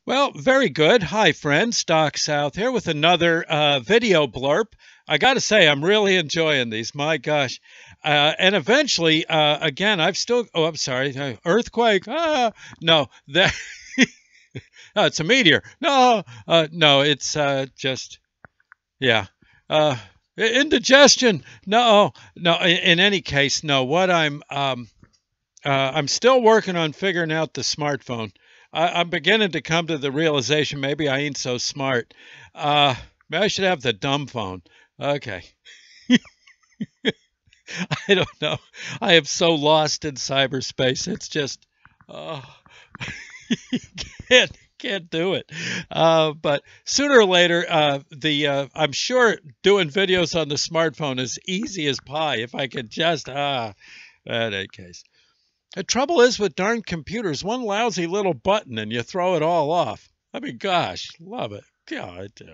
Well, very good. Hi, friends. Doc South here with another video blurb. I got to say, I'm really enjoying these. My gosh. And eventually, again, I've still, oh, I'm sorry, earthquake. No, that, oh, it's a meteor. No, no, it's just, yeah. Uh, Indigestion. No, no, in any case, no. I'm still working on figuring out the smartphone. I'm beginning to come to the realization maybe I ain't so smart. Maybe I should have the dumb phone. Okay. I don't know. I am so lost in cyberspace. It's just, oh, can't can't do it. But sooner or later, I'm sure doing videos on the smartphone is easy as pie if I could just in any case. The trouble is with darn computers, one lousy little button and you throw it all off. I mean, gosh, love it. Yeah, I do.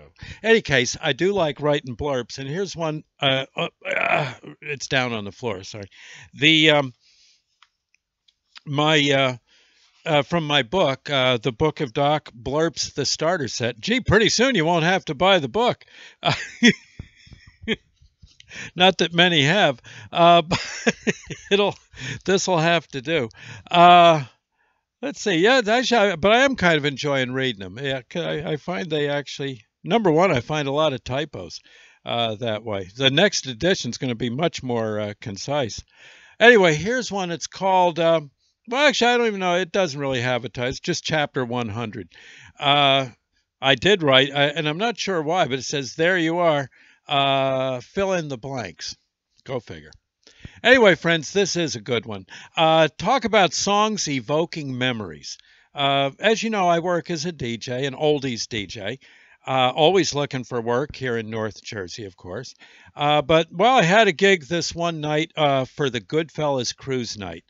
Any case, I do like writing blurbs, and here's one. It's down on the floor. Sorry. The my From my book, the Book of Doc Blurbs, the starter set. Gee, pretty soon you won't have to buy the book. Not that many have, but it'll this will have to do. Uh, Let's see. Yeah, actually, but I am kind of enjoying reading them. Yeah, 'cause I find they actually, number one, I find a lot of typos that way. The next edition is going to be much more concise. Anyway, here's one. It's called, well, actually, I don't even know. It doesn't really have a title. It's just chapter 100. Uh, I did write, and I'm not sure why, but it says, there you are. Fill in the blanks. Go figure. Anyway, friends, this is a good one. Talk about songs evoking memories. As you know, I work as a DJ, an oldies DJ. Always looking for work here in North Jersey, of course. But, well, I had a gig this one night for the Goodfellas Cruise Night.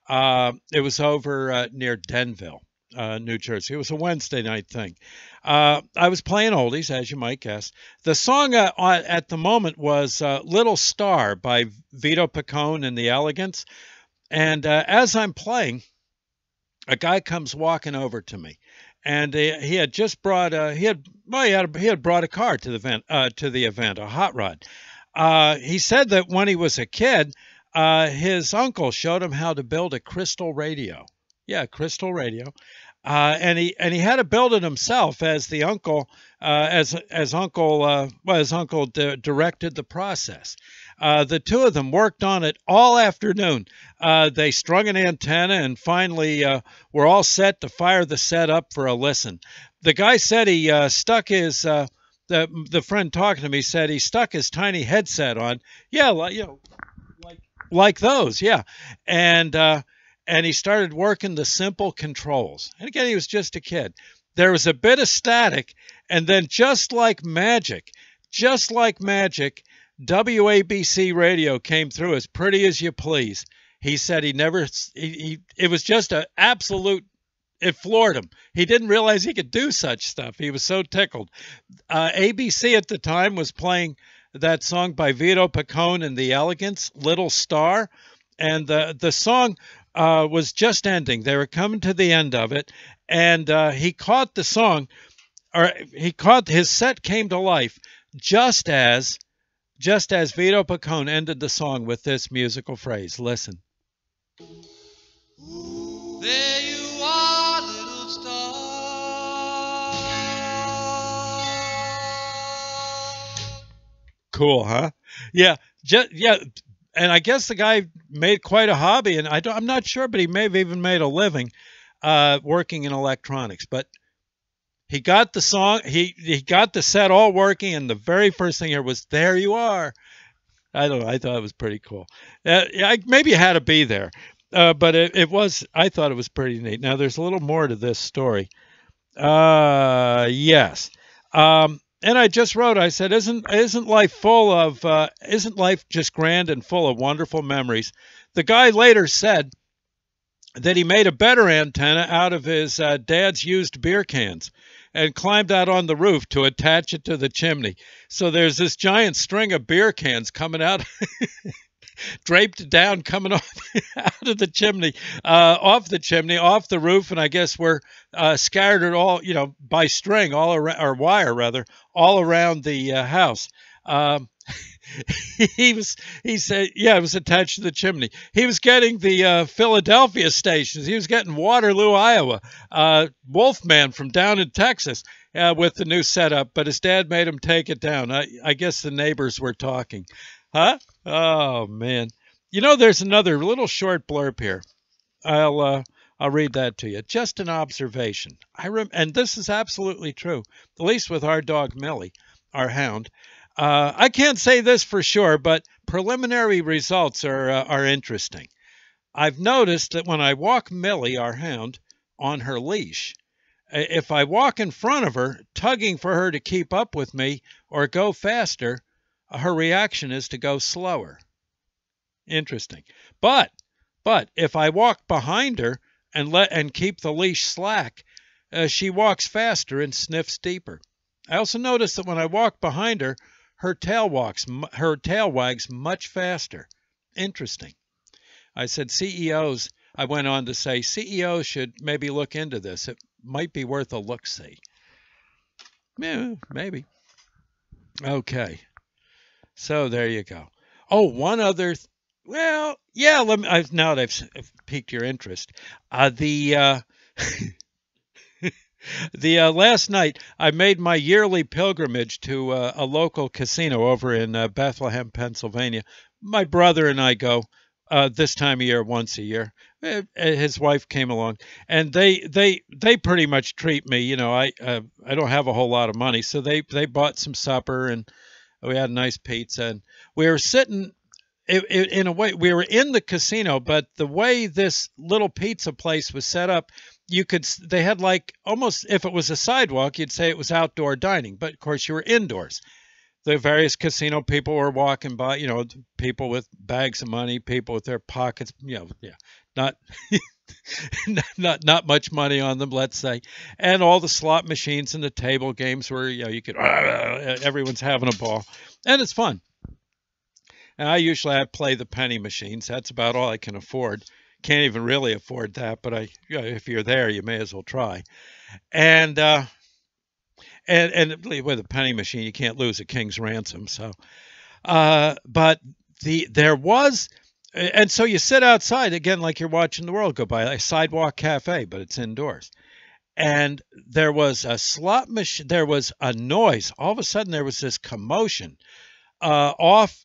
It was over near Denville, New Jersey. It was a Wednesday night thing. I was playing oldies, as you might guess. The song at the moment was Little Star by Vito Picone and the Elegants. And as I'm playing, a guy comes walking over to me. And he had just brought he had brought a car to the event, a hot rod. He said that when he was a kid, his uncle showed him how to build a crystal radio. Yeah, crystal radio. And he had to build it himself as the uncle his uncle directed the process. The two of them worked on it all afternoon. They strung an antenna and finally were all set to fire the set up for a listen. The guy said he stuck his the friend talking to me said he stuck his tiny headset on. Yeah, like those. Yeah, and he started working the simple controls. And again, he was just a kid. There was a bit of static, and then just like magic, WABC radio came through as pretty as you please. He said it was just an absolute, it floored him. He didn't realize he could do such stuff. He was so tickled. ABC at the time was playing that song by Vito Picone and the Elegants, Little Star. And the song was just ending. They were coming to the end of it, and he caught the song, or his set came to life just as Vito Picone ended the song with this musical phrase. Listen. There you are, little star. Cool, huh? Yeah, yeah. And I guess the guy made quite a hobby, and I'm not sure, but he may have even made a living working in electronics. But he got the song, he got the set all working, and the very first thing here was, there you are. I don't know. I thought it was pretty cool. Maybe it had to be there, but it was. I thought it was pretty neat. Now there's a little more to this story. Yes. And I just wrote. I said, isn't life just grand and full of wonderful memories? The guy later said that he made a better antenna out of his dad's used beer cans and climbed out on the roof to attach it to the chimney. So there's this giant string of beer cans coming out draped down, coming off out of the chimney, off the chimney, off the roof, and I guess we're scattered all, by string all around, or wire rather, all around the house. Um, he said, yeah, it was attached to the chimney. He was getting the Philadelphia stations. He was getting Waterloo, Iowa, Wolfman from down in Texas with the new setup, but his dad made him take it down. I guess the neighbors were talking. Huh? Oh, man. There's another little short blurb here. I'll read that to you. Just an observation. And this is absolutely true, at least with our dog Millie, our hound. I can't say this for sure, but preliminary results are interesting. I've noticed that when I walk Millie, our hound, on her leash, if I walk in front of her, tugging for her to keep up with me or go faster, her reaction is to go slower. Interesting. But if I walk behind her and keep the leash slack, she walks faster and sniffs deeper. I also notice that when I walk behind her, her tail wags much faster. Interesting. I went on to say CEOs should maybe look into this. It might be worth a look-see. Yeah, maybe. Okay. So there you go. Oh, one other. Well, yeah. Now that I've piqued your interest. The last night I made my yearly pilgrimage to a local casino over in Bethlehem, Pennsylvania. My brother and I go this time of year once a year. His wife came along, and they pretty much treat me. I don't have a whole lot of money, so they bought some supper, and we had a nice pizza, and we were sitting. In a way, we were in the casino, but the way this little pizza place was set up, they had like almost, if it was a sidewalk, you'd say it was outdoor dining, but of course you were indoors. The various casino people were walking by, people with bags of money, people with their pockets, not not much money on them, let's say, and all the slot machines and the table games where you could everyone's having a ball, and it's fun. And I play the penny machines. That's about all I can afford. Can't even really afford that, but if you're there, you may as well try. And with a penny machine, you can't lose a king's ransom. So, but there was, and so you sit outside again, like you're watching the world go by, a sidewalk cafe, but it's indoors. And there was a slot machine. There was a noise. All of a sudden, there was this commotion off.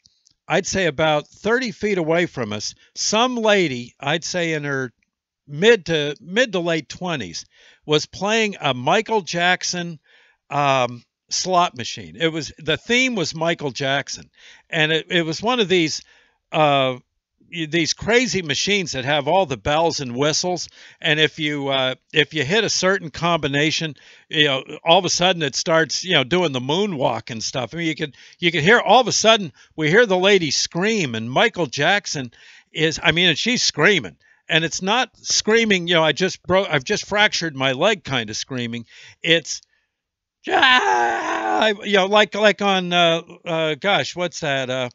I'd say about 30 feet away from us, some lady, I'd say in her mid to late 20s, was playing a Michael Jackson slot machine. The theme was Michael Jackson, and it was one of these crazy machines that have all the bells and whistles, and if you hit a certain combination, all of a sudden it starts doing the moonwalk and stuff. I mean, you could hear, all of a sudden we hear the lady scream, and Michael Jackson and she's screaming, and it's not screaming I've just fractured my leg kind of screaming. It's like on gosh, what's that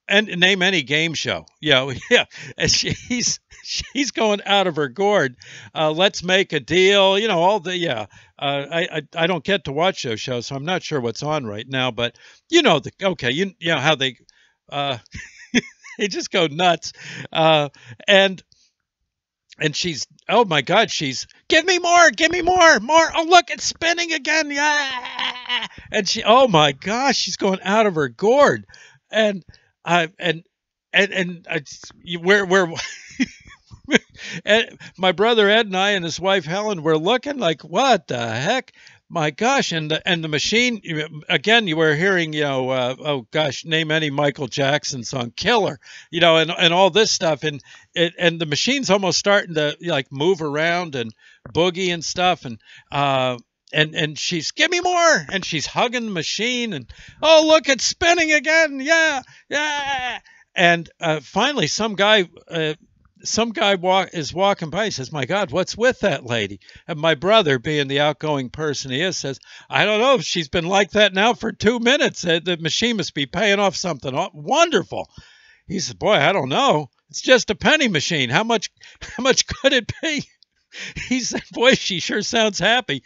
and name any game show. Yeah. And she's going out of her gourd. Let's make a deal. All the I don't get to watch those shows, so I'm not sure what's on right now. But how they they just go nuts. And she's, oh my God, she's, give me more. Oh, look, it's spinning again. Yeah. And oh my gosh, she's going out of her gourd. And we're and my brother Ed and I and his wife Helen were looking like, what the heck? My gosh. And the machine, again, you were hearing, oh gosh, name any Michael Jackson song, Killer, and all this stuff. And the machine's almost starting to move around and boogie and stuff. And she's, give me more, and she's hugging the machine, and oh look, it's spinning again, yeah. And finally, some guy is walking by. He says, "My God, what's with that lady?" And my brother, being the outgoing person he is, says, "I don't know. She's been like that now for 2 minutes. The machine must be paying off something wonderful." He said, "Boy, I don't know. It's just a penny machine. How much could it be?" He said, "Boy, she sure sounds happy."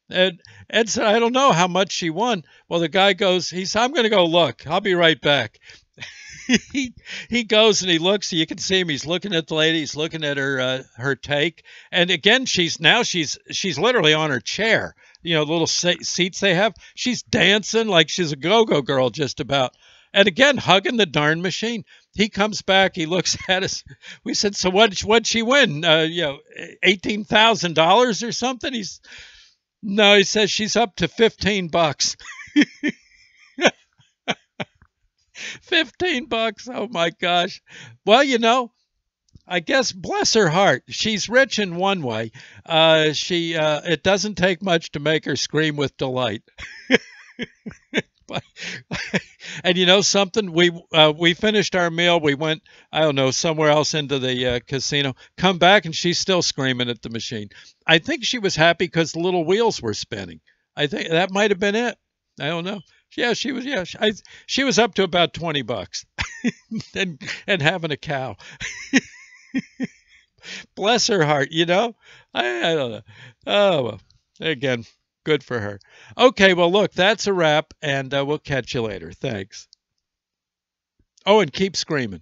And Ed said, "I don't know how much she won." Well, the guy goes, he said, "I'm going to go look. I'll be right back." he goes and he looks. You can see him. He's looking at the lady. He's looking at her take. And again, she's literally on her chair. You know, the little seats they have. She's dancing like she's a go-go girl, just about. And again, hugging the darn machine. He comes back. He looks at us. We said, "So what'd she win? $18,000 or something?" No. He says she's up to $15. $15. Oh my gosh. Well, I guess bless her heart, she's rich in one way. She it doesn't take much to make her scream with delight. But- and you know something? We finished our meal. We went, I don't know, somewhere else into the casino. Come back and she's still screaming at the machine. I think she was happy because the little wheels were spinning. I think that might have been it. I don't know. Yeah, she was. Yeah, she was up to about $20, and having a cow. Bless her heart. I don't know. Oh well. Again, good for her. Okay, well look, that's a wrap, and we'll catch you later. Thanks. Oh, and keep screaming.